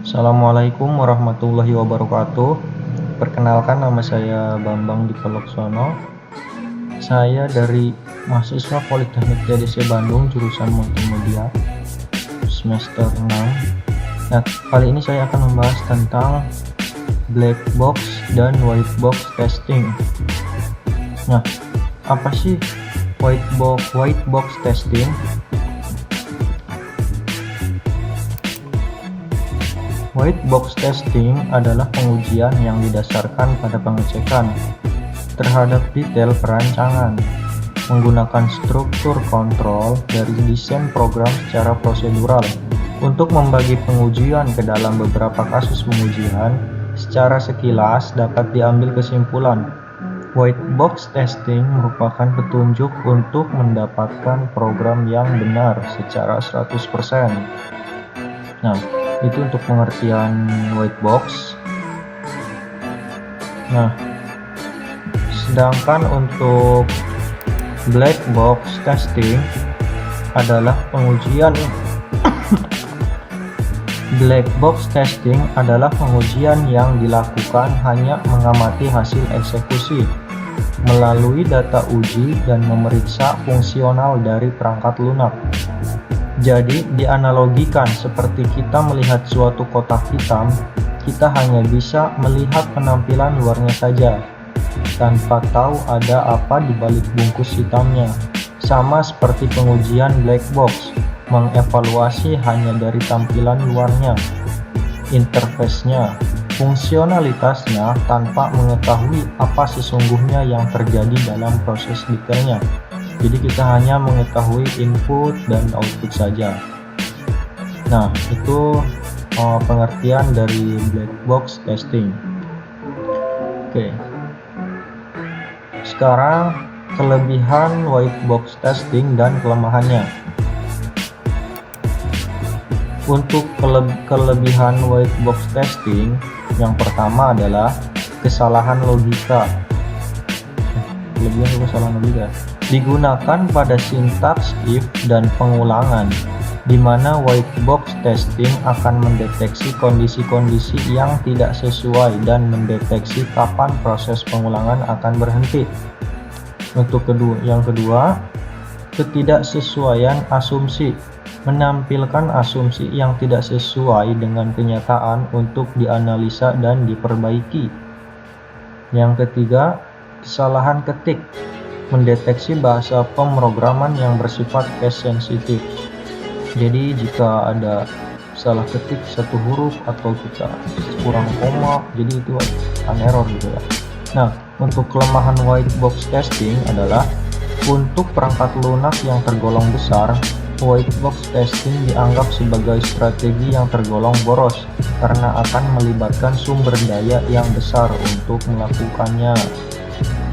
Assalamualaikum warahmatullahi wabarakatuh. Perkenalkan, nama saya Bambang Dipaloksono. Saya dari mahasiswa Politeknik TDC Bandung jurusan Multimedia semester 6. Nah, kali ini saya akan membahas tentang black box dan white box testing. Nah, apa sih white box testing? White box testing adalah pengujian yang didasarkan pada pengecekan terhadap detail perancangan menggunakan struktur kontrol dari desain program secara prosedural. Untuk membagi pengujian ke dalam beberapa kasus pengujian, secara sekilas dapat diambil kesimpulan white box testing merupakan petunjuk untuk mendapatkan program yang benar secara 100%. Nah, itu untuk pengertian white box. Nah, sedangkan untuk black box testing adalah pengujian black box testing adalah pengujian yang dilakukan hanya mengamati hasil eksekusi melalui data uji dan memeriksa fungsional dari perangkat lunak. Jadi, dianalogikan seperti kita melihat suatu kotak hitam, kita hanya bisa melihat penampilan luarnya saja, tanpa tahu ada apa di balik bungkus hitamnya. Sama seperti pengujian black box, mengevaluasi hanya dari tampilan luarnya, interface-nya, fungsionalitasnya, tanpa mengetahui apa sesungguhnya yang terjadi dalam proses detailnya. Jadi kita hanya mengetahui input dan output saja. Nah, itu pengertian dari black box testing. Oke. Sekarang kelebihan white box testing dan kelemahannya. Untuk kelebihan white box testing, yang pertama adalah kesalahan logika. Kesalahan logika digunakan pada sintaks if dan pengulangan, di mana white box testing akan mendeteksi kondisi-kondisi yang tidak sesuai dan mendeteksi kapan proses pengulangan akan berhenti. Untuk yang kedua, ketidaksesuaian asumsi, menampilkan asumsi yang tidak sesuai dengan kenyataan untuk dianalisa dan diperbaiki. Yang ketiga, kesalahan ketik, mendeteksi bahasa pemrograman yang bersifat case sensitif. Jadi jika ada salah ketik satu huruf atau kita kurang koma, jadi itu akan error gitu ya. Nah, untuk kelemahan white box testing adalah untuk perangkat lunak yang tergolong besar, white box testing dianggap sebagai strategi yang tergolong boros karena akan melibatkan sumber daya yang besar untuk melakukannya.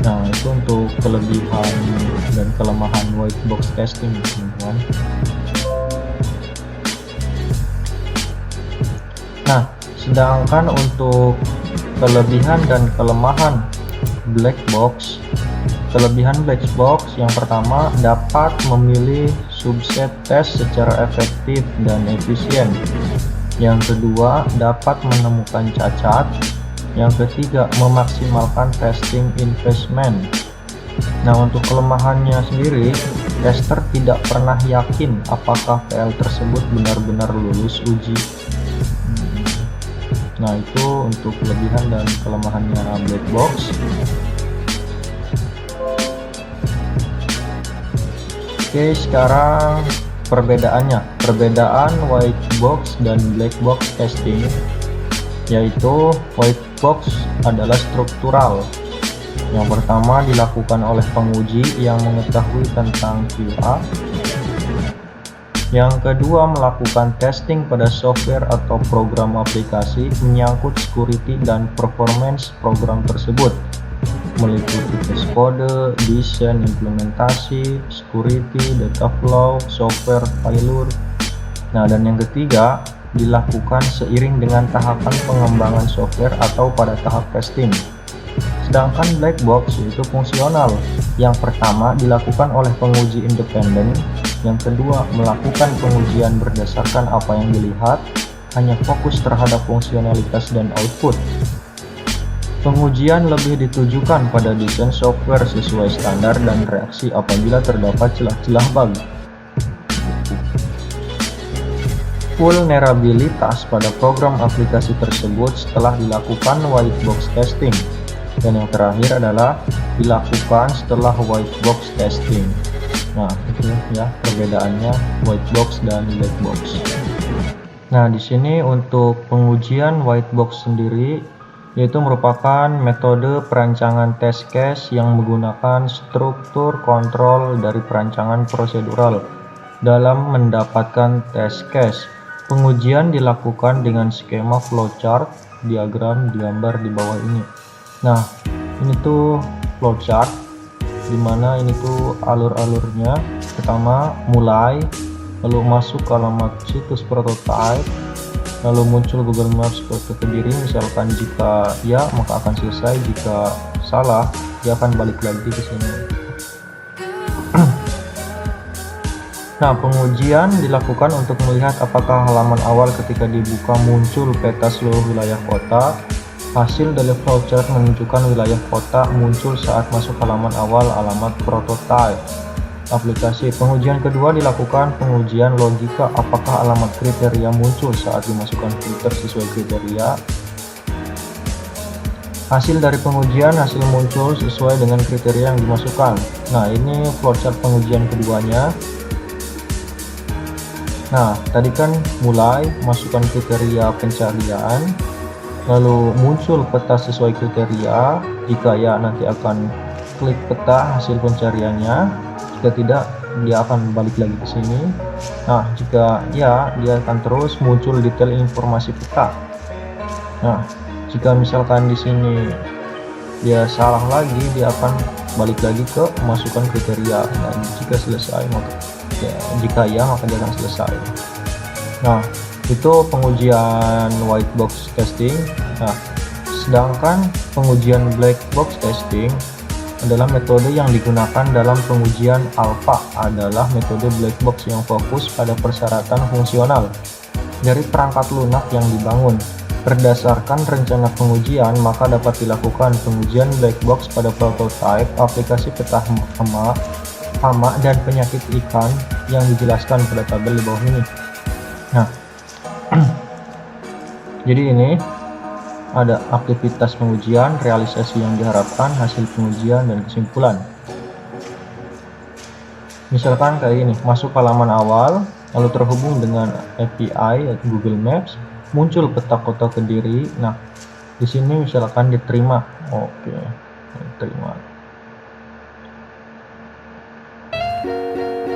Nah, itu untuk kelebihan dan kelemahan white box testing, teman-teman. Nah, sedangkan untuk kelebihan dan kelemahan black box, kelebihan black box yang pertama dapat memilih subset tes secara efektif dan efisien. Yang kedua, dapat menemukan cacat. Yang ketiga, memaksimalkan testing investment. Nah, untuk kelemahannya sendiri, tester tidak pernah yakin apakah PL tersebut benar-benar lulus uji. Nah, itu untuk kelebihan dan kelemahannya black box. Oke, sekarang perbedaannya. Perbedaan white box dan black box testing yaitu white box adalah struktural. Yang pertama dilakukan oleh penguji yang mengetahui tentang QA. Yang kedua melakukan testing pada software atau program aplikasi menyangkut security dan performance program tersebut, meliputi tes kode, desain, implementasi, security, data flow, software failure. Nah, dan yang ketiga dilakukan seiring dengan tahapan pengembangan software atau pada tahap testing. Sedangkan black box yaitu fungsional. Yang pertama dilakukan oleh penguji independen, yang kedua melakukan pengujian berdasarkan apa yang dilihat, hanya fokus terhadap fungsionalitas dan output. Pengujian lebih ditujukan pada desain software sesuai standar dan reaksi apabila terdapat celah-celah bug. Vulnerabilitas pada program aplikasi tersebut setelah dilakukan white box testing. Dan yang terakhir adalah dilakukan setelah white box testing. Nah, itu ya perbedaannya white box dan black box. Nah, di sini untuk pengujian white box sendiri yaitu merupakan metode perancangan test case yang menggunakan struktur kontrol dari perancangan prosedural dalam mendapatkan test case. Pengujian dilakukan dengan skema flowchart, diagram digambar di bawah ini. Nah, ini tuh flowchart dimana ini tuh alur-alurnya. Pertama mulai, lalu masuk ke alamat situs prototype, lalu muncul Google Maps ke Kediri. Misalkan jika ya maka akan selesai, jika salah dia akan balik lagi ke sini. Nah, pengujian dilakukan untuk melihat apakah halaman awal ketika dibuka muncul peta seluruh wilayah kota. Hasil dari flowchart menunjukkan wilayah kota muncul saat masuk halaman awal alamat prototype aplikasi. Pengujian kedua dilakukan pengujian logika, apakah alamat kriteria muncul saat dimasukkan filter sesuai kriteria. Hasil dari pengujian, hasil muncul sesuai dengan kriteria yang dimasukkan. Nah, ini flowchart pengujian keduanya. Nah, tadi kan mulai masukkan kriteria pencarian, lalu muncul peta sesuai kriteria. Jika ya, nanti akan klik peta hasil pencariannya. Jika tidak, dia akan balik lagi ke sini. Nah, jika ya, dia akan terus muncul detail informasi peta. Nah, jika misalkan di sini dia salah lagi, dia akan balik lagi ke masukkan kriteria. Dan jika selesai, maka jika ya, maka dia akan selesai. Nah, itu pengujian white box testing. Nah, sedangkan pengujian black box testing adalah metode yang digunakan dalam pengujian alpha, adalah metode black box yang fokus pada persyaratan fungsional dari perangkat lunak yang dibangun. Berdasarkan rencana pengujian, maka dapat dilakukan pengujian black box pada prototipe aplikasi peta hama dan penyakit ikan yang dijelaskan pada tabel di bawah ini. Nah, jadi ini ada aktivitas pengujian, realisasi yang diharapkan, hasil pengujian, dan kesimpulan. Misalkan kayak ini, masuk halaman awal, lalu terhubung dengan API atau Google Maps, muncul peta kota Kediri. Nah, di sini misalkan diterima. Oke, diterima.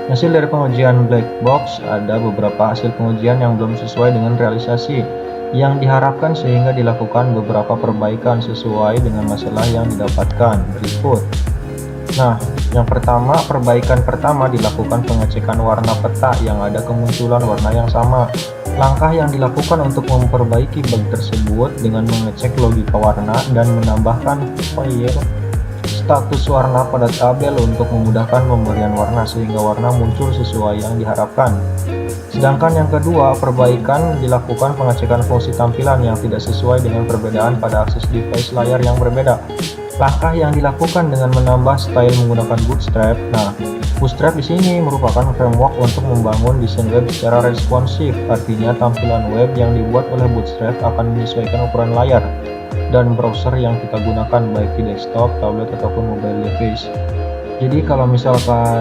Hasil dari pengujian black box, ada beberapa hasil pengujian yang belum sesuai dengan realisasi yang diharapkan sehingga dilakukan beberapa perbaikan sesuai dengan masalah yang didapatkan berikut. Nah, yang pertama, perbaikan pertama dilakukan pengecekan warna peta yang ada kemunculan warna yang sama. Langkah yang dilakukan untuk memperbaiki bug tersebut dengan mengecek logika warna dan menambahkan file status warna pada tabel untuk memudahkan pemberian warna sehingga warna muncul sesuai yang diharapkan. Sedangkan yang kedua, perbaikan dilakukan pengecekan fungsi tampilan yang tidak sesuai dengan perbedaan pada akses device layar yang berbeda. Langkah yang dilakukan dengan menambah style menggunakan Bootstrap. Nah, Bootstrap di sini merupakan framework untuk membangun desain web secara responsif. Artinya tampilan web yang dibuat oleh Bootstrap akan menyesuaikan ukuran layar dan browser yang kita gunakan baik di desktop, tablet ataupun mobile device. Jadi kalau misalkan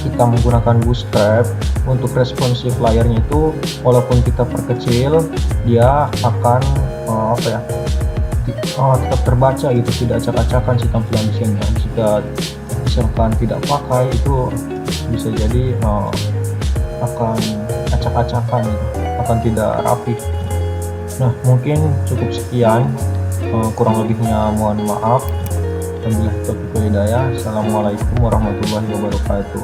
kita menggunakan Bootstrap untuk responsif layarnya itu, walaupun kita perkecil, dia akan tetap terbaca gitu, tidak acak-acakan si tampilan desainnya. Jika misalkan tidak pakai, itu bisa jadi akan acak-acakan gitu, akan tidak rapi. Nah, mungkin cukup sekian, kurang lebihnya mohon maaf. Wabillahi taufiq wal hidayah. Assalamualaikum warahmatullahi wabarakatuh.